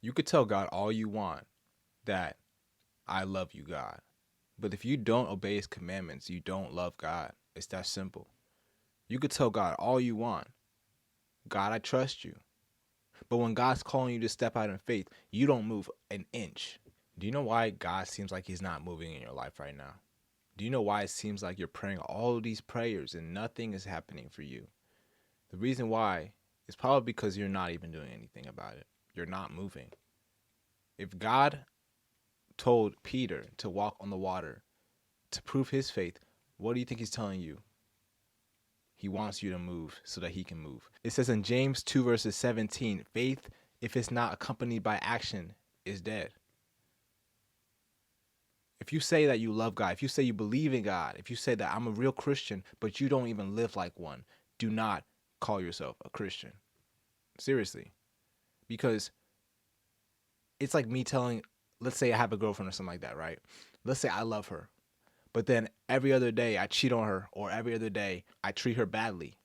You could tell God all you want that I love you, God. But if you don't obey his commandments, you don't love God. It's that simple. You could tell God all you want, God, I trust you. But when God's calling you to step out in faith, you don't move an inch. Do you know why God seems like he's not moving in your life right now? Do you know why it seems like you're praying all of these prayers and nothing is happening for you? The reason why is probably because you're not even doing anything about it. You're not moving. If God told Peter to walk on the water to prove his faith, what do you think he's telling you? He wants you to move so that he can move. It says in James 2 verses 17, faith, if it's not accompanied by action, is dead. If you say that you love God, if you say you believe in God, if you say that I'm a real Christian, but you don't even live like one, do not call yourself a Christian. Seriously. Because it's like me telling, let's say I have a girlfriend or something like that, right? Let's say I love her, but then every other day I cheat on her, or every other day I treat her badly.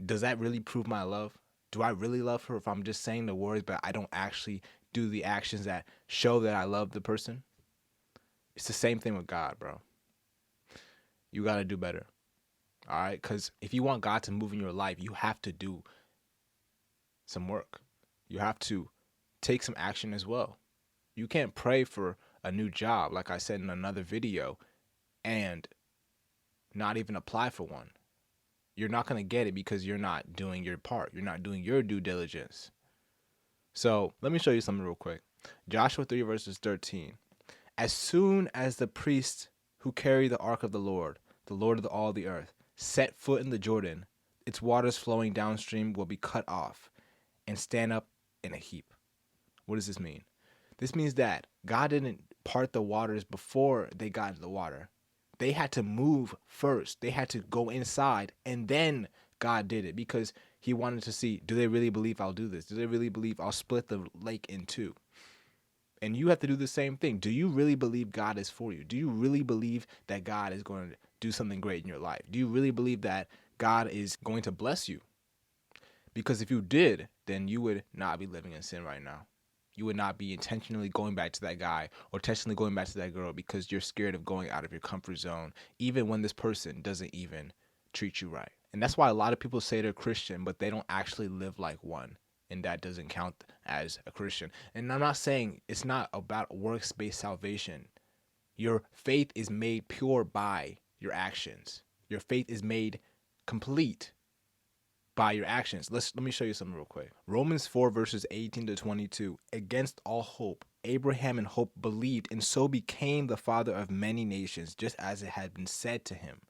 Does that really prove my love? Do I really love her if I'm just saying the words, but I don't actually do the actions that show that I love the person? It's the same thing with God, bro. You got to do better. All right? Because if you want God to move in your life, you have to do some work. You have to take some action as well. You can't pray for a new job, like I said in another video, and not even apply for one. You're not going to get it because you're not doing your part. You're not doing your due diligence. So let me show you something real quick. Joshua 3 verses 13. As soon as the priests who carry the ark of the Lord of all the earth, set foot in the Jordan, its waters flowing downstream will be cut off and stand up in a heap. What does this mean? This means that God didn't part the waters before they got into the water. They had to move first. They had to go inside, and then God did it because he wanted to see, do they really believe I'll do this? Do they really believe I'll split the lake in two? And you have to do the same thing. Do you really believe God is for you? Do you really believe that God is going to do something great in your life? Do you really believe that God is going to bless you? Because if you did, then you would not be living in sin right now. You would not be intentionally going back to that guy or intentionally going back to that girl because you're scared of going out of your comfort zone, even when this person doesn't even treat you right. And that's why a lot of people say they're Christian, but they don't actually live like one. And that doesn't count as a Christian. And I'm not saying it's not about works-based salvation. Your faith is made pure by your actions. Your faith is made complete by your actions. Let me show you something real quick. Romans 4 verses 18 to 22. Against all hope, Abraham in hope believed and so became the father of many nations, just as it had been said to him,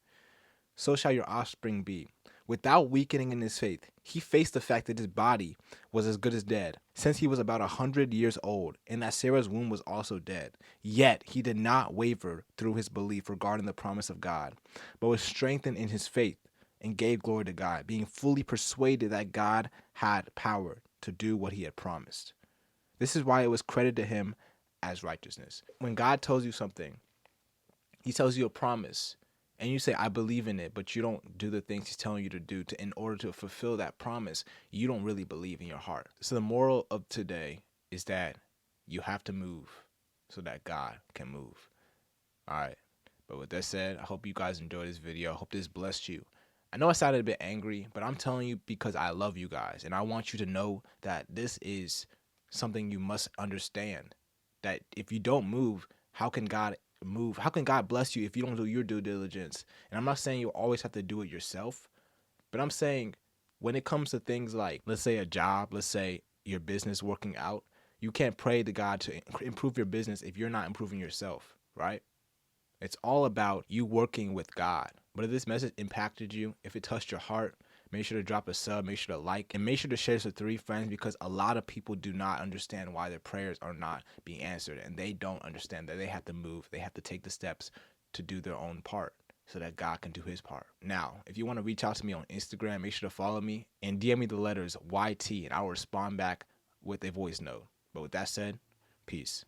so shall your offspring be. Without weakening in his faith, he faced the fact that his body was as good as dead, since he was about 100 years old, and that Sarah's womb was also dead. Yet he did not waver through his belief regarding the promise of God, but was strengthened in his faith and gave glory to God, being fully persuaded that God had power to do what he had promised. This is why it was credited to him as righteousness. When God tells you something, he tells you a promise, and you say, I believe in it, but you don't do the things he's telling you to do in order to fulfill that promise, you don't really believe in your heart. So the moral of today is that you have to move so that God can move. All right. But with that said, I hope you guys enjoyed this video. I hope this blessed you. I know I sounded a bit angry, but I'm telling you because I love you guys. And I want you to know that this is something you must understand. That if you don't move, how can God move? How can God bless you if you don't do your due diligence? And I'm not saying you always have to do it yourself, but I'm saying when it comes to things like, let's say a job, let's say your business working out, you can't pray to God to improve your business if you're not improving yourself, right? It's all about you working with God. But if this message impacted you, if it touched your heart, make sure to drop a sub, make sure to like, and make sure to share this with 3 friends because a lot of people do not understand why their prayers are not being answered. And they don't understand that they have to move. They have to take the steps to do their own part so that God can do his part. Now, if you want to reach out to me on Instagram, make sure to follow me and DM me the letters YT and I'll respond back with a voice note. But with that said, peace.